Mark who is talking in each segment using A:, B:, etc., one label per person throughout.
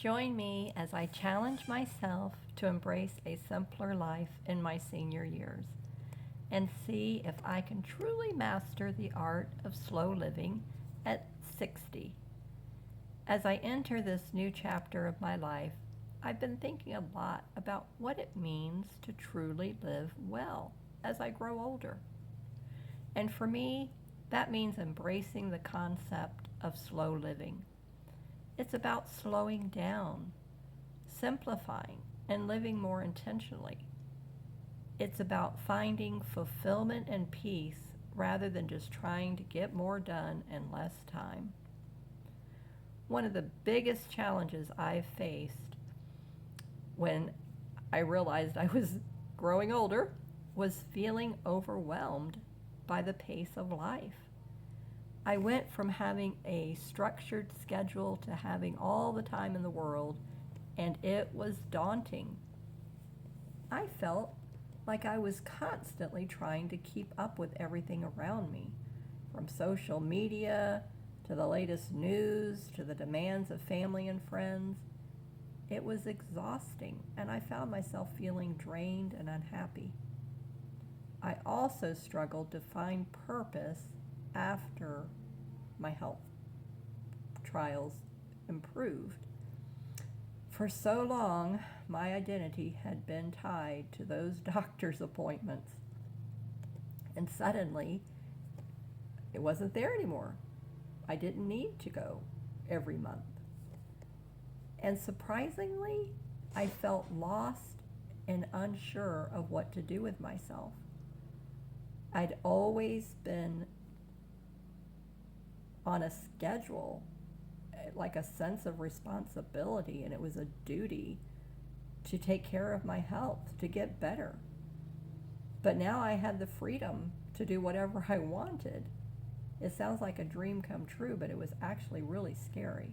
A: Join me as I challenge myself to embrace a simpler life in my senior years and see if I can truly master the art of slow living at 60. As I enter this new chapter of my life, I've been thinking a lot about what it means to truly live well as I grow older. And for me, that means embracing the concept of slow living. It's about slowing down, simplifying, and living more intentionally. It's about finding fulfillment and peace rather than just trying to get more done in less time. One of the biggest challenges I've faced when I realized I was growing older was feeling overwhelmed by the pace of life. I went from having a structured schedule to having all the time in the world, and it was daunting. I felt like I was constantly trying to keep up with everything around me, from social media to the latest news to the demands of family and friends. It was exhausting, and I found myself feeling drained and unhappy. I also struggled to find purpose after my health trials improved. For so long, my identity had been tied to those doctor's appointments, and suddenly it wasn't there anymore. I didn't need to go every month. And surprisingly, I felt lost and unsure of what to do with myself. I'd always been on a schedule, like a sense of responsibility, and it was a duty to take care of my health, to get better. But now I had the freedom to do whatever I wanted. It sounds like a dream come true, but it was actually really scary.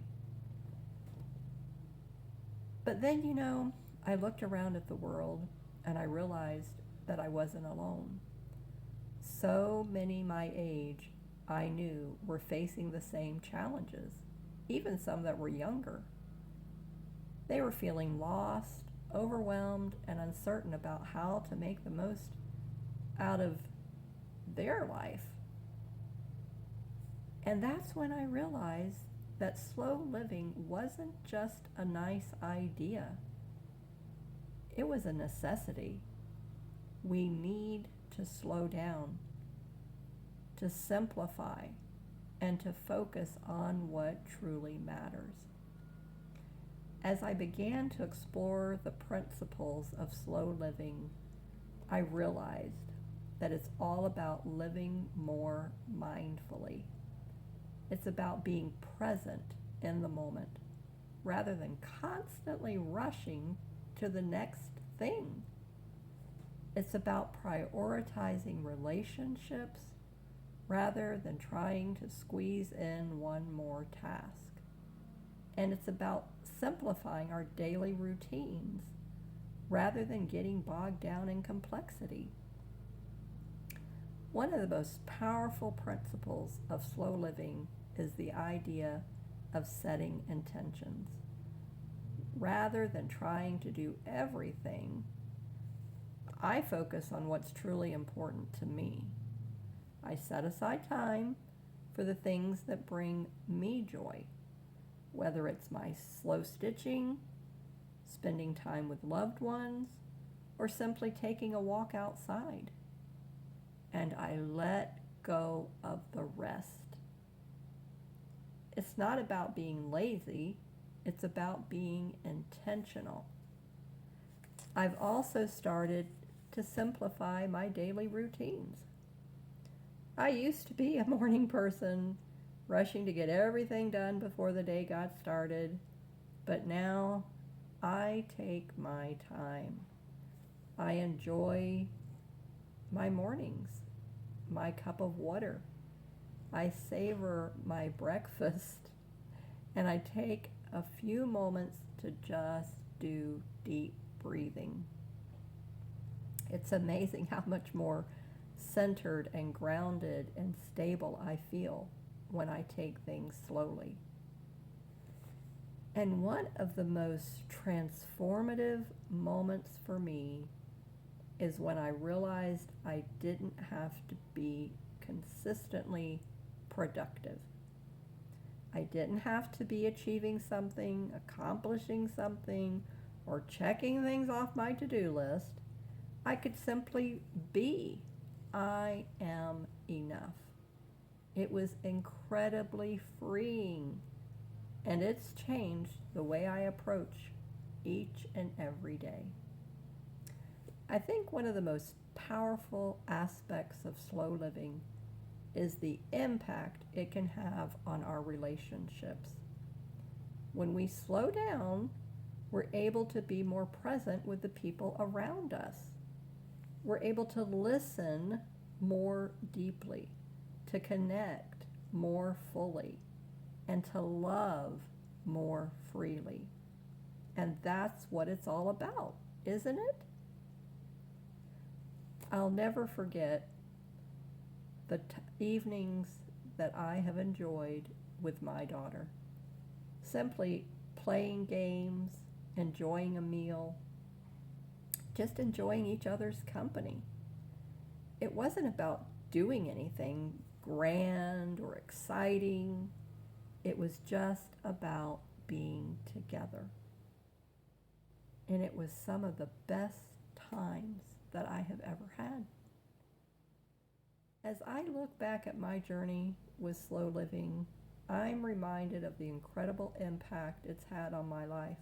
A: But then, I looked around at the world and I realized that I wasn't alone. So many my age I knew were facing the same challenges, even some that were younger. They were feeling lost, overwhelmed, and uncertain about how to make the most out of their life. And that's when I realized that slow living wasn't just a nice idea. It was a necessity. We need to slow down, to simplify, and to focus on what truly matters. As I began to explore the principles of slow living, I realized that it's all about living more mindfully. It's about being present in the moment rather than constantly rushing to the next thing. It's about prioritizing relationships rather than trying to squeeze in one more task. And it's about simplifying our daily routines rather than getting bogged down in complexity. One of the most powerful principles of slow living is the idea of setting intentions. Rather than trying to do everything, I focus on what's truly important to me. I set aside time for the things that bring me joy, whether it's my slow stitching, spending time with loved ones, or simply taking a walk outside. And I let go of the rest. It's not about being lazy, it's about being intentional. I've also started to simplify my daily routines. I used to be a morning person, rushing to get everything done before the day got started, but now I take my time. I enjoy my mornings, my cup of water. I savor my breakfast, and I take a few moments to just do deep breathing. It's amazing how much more centered and grounded and stable I feel when I take things slowly. And one of the most transformative moments for me is when I realized I didn't have to be consistently productive. I didn't have to be achieving something, accomplishing something, or checking things off my to-do list. I could simply be. I am enough. It was incredibly freeing, and it's changed the way I approach each and every day. I think one of the most powerful aspects of slow living is the impact it can have on our relationships. When we slow down, we're able to be more present with the people around us. We're able to listen more deeply, to connect more fully, and to love more freely. And that's what it's all about, isn't it? I'll never forget the evenings that I have enjoyed with my daughter. Simply playing games, enjoying a meal, just enjoying each other's company. It wasn't about doing anything grand or exciting. It was just about being together. And it was some of the best times that I have ever had. As I look back at my journey with slow living, I'm reminded of the incredible impact it's had on my life.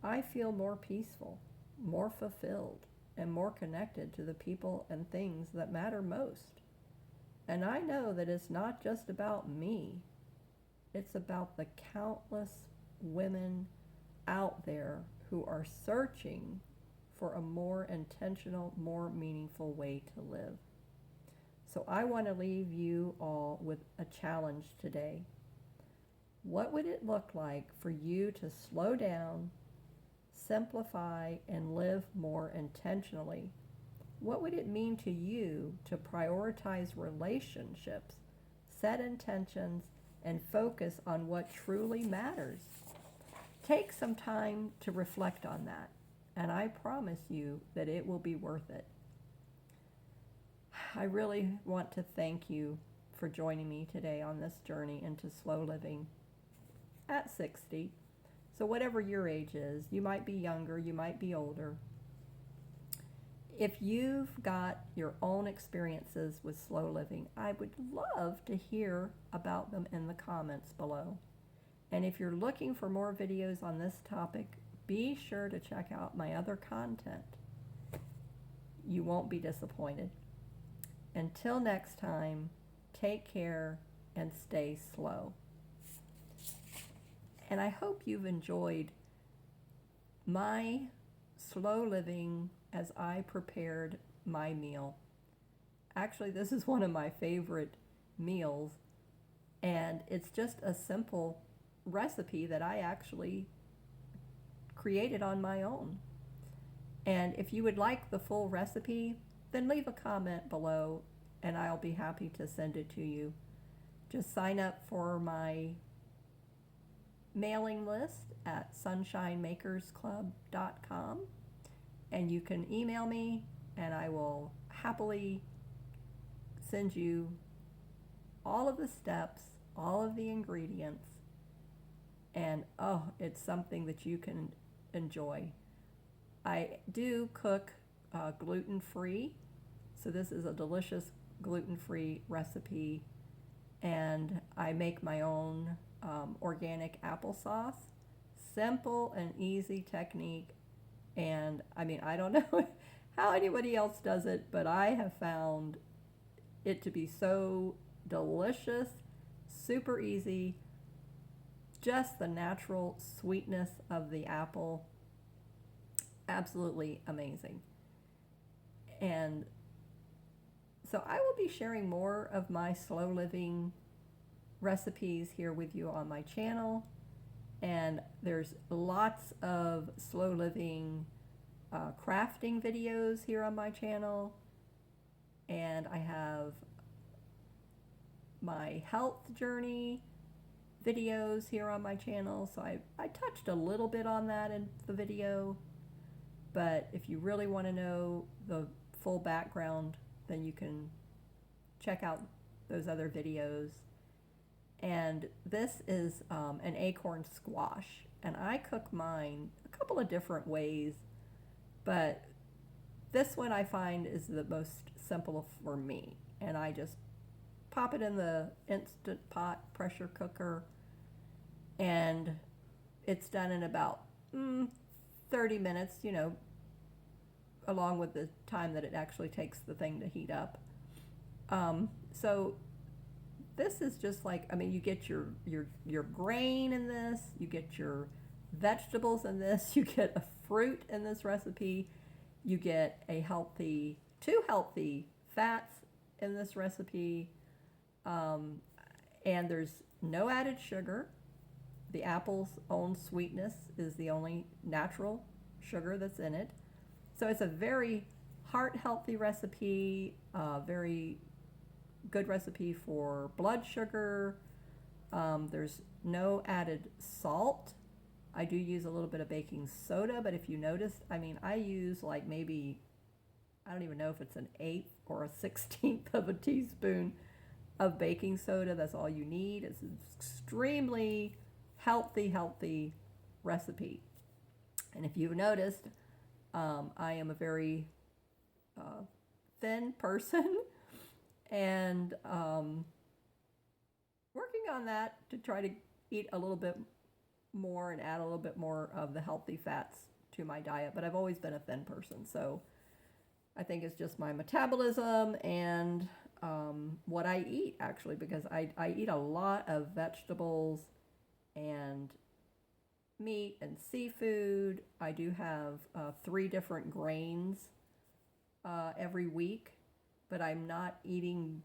A: I feel more peaceful, more fulfilled, and more connected to the people and things that matter most. And I know that it's not just about me. It's about the countless women out there who are searching for a more intentional, more meaningful way to live. So I want to leave you all with a challenge today. What would it look like for you to slow down, simplify, and live more intentionally? What would it mean to you to prioritize relationships, set intentions, and focus on what truly matters? Take some time to reflect on that, and I promise you that it will be worth it. I really want to thank you for joining me today on this journey into slow living at 60. So whatever your age is, you might be younger, you might be older. If you've got your own experiences with slow living, I would love to hear about them in the comments below. And if you're looking for more videos on this topic, be sure to check out my other content. You won't be disappointed. Until next time, take care and stay slow. And I hope you've enjoyed my slow living as I prepared my meal. Actually, this is one of my favorite meals, and it's just a simple recipe that I actually created on my own. And if you would like the full recipe, then leave a comment below and I'll be happy to send it to you. Just sign up for my mailing list at sunShineMakersClub.com, and you can email me and I will happily send you all of the steps, all of the ingredients, and it's something that you can enjoy. I do cook gluten-free, so this is a delicious gluten-free recipe, and I make my own organic applesauce. Simple and easy technique, and I don't know how anybody else does it, but I have found it to be so delicious, super easy, just the natural sweetness of the apple, absolutely amazing. And so I will be sharing more of my slow living recipes here with you on my channel, and there's lots of slow living crafting videos here on my channel, and I have my health journey videos here on my channel, so I touched a little bit on that in the video, but if you really want to know the full background, then you can check out those other videos. And this is an acorn squash, and I cook mine a couple of different ways, but this one I find is the most simple for me, and I just pop it in the Instant Pot pressure cooker, and it's done in about 30 minutes, you know, along with the time that it actually takes the thing to heat up. So this is just like, I mean, you get your grain in this, you get your vegetables in this, you get a fruit in this recipe, you get two healthy fats in this recipe, and there's no added sugar. The apple's own sweetness is the only natural sugar that's in it. So it's a very heart-healthy recipe, very good recipe for blood sugar. There's no added salt. I do use a little bit of baking soda, but if you notice, I mean, I use like maybe, I don't even know if it's an 1/8 or a 16th of a teaspoon of baking soda. That's all you need. It's an extremely healthy recipe. And if you've noticed, I am a very thin person, and working on that to try to eat a little bit more and add a little bit more of the healthy fats to my diet. But I've always been a thin person, so I think it's just my metabolism and what I eat, actually, because I eat a lot of vegetables and meat and seafood. I do have 3 different grains every week, but I'm not eating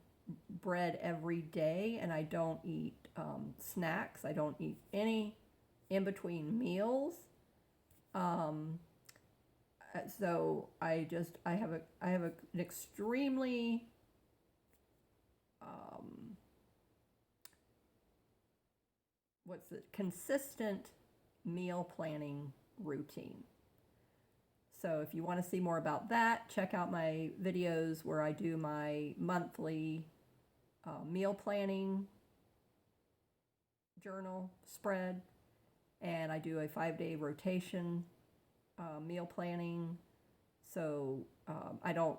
A: bread every day, and I don't eat snacks. I don't eat any in between meals. So I have an extremely consistent meal planning routine. So if you want to see more about that, check out my videos where I do my monthly meal planning journal spread, and I do a 5-day rotation meal planning. So I don't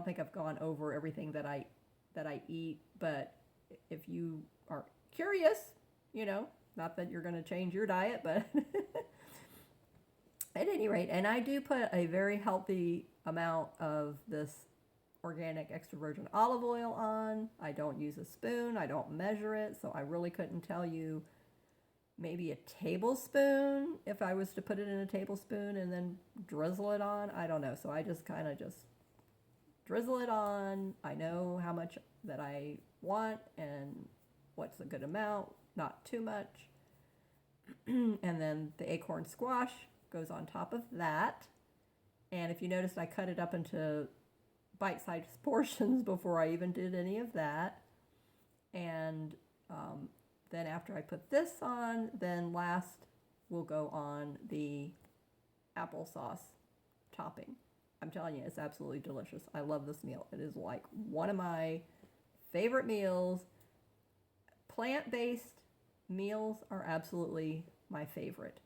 A: think I've gone over everything that I eat, but if you are curious, you know, not that you're going to change your diet, but at any rate, and I do put a very healthy amount of this organic extra virgin olive oil on. I don't use a spoon. I don't measure it, so I really couldn't tell you. Maybe a tablespoon, if I was to put it in a tablespoon and then drizzle it on. I don't know. So I just kind of just drizzle it on. I know how much that I want and what's a good amount, not too much. And then the acorn squash goes on top of that. And if you notice, I cut it up into bite-sized portions before I even did any of that. And then after I put this on, then last will go on the applesauce topping. I'm telling you, it's absolutely delicious. I love this meal. It is like one of my favorite meals. Plant-based meals are absolutely my favorite.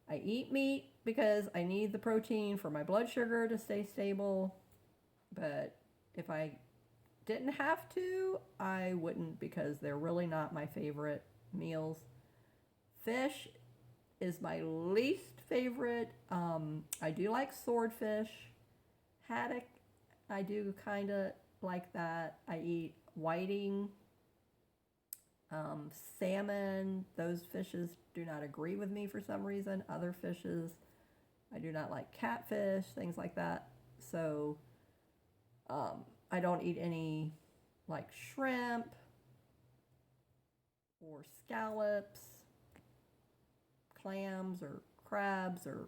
A: I eat meat because I need the protein for my blood sugar to stay stable, but if I didn't have to, I wouldn't, because they're really not my favorite meals. Fish is my least favorite. I do like swordfish. Haddock, I do kind of like that. I eat whiting. Salmon, those fishes do not agree with me for some reason. Other fishes, I do not like. Catfish, things like that. So I don't eat any like shrimp or scallops, clams or crabs or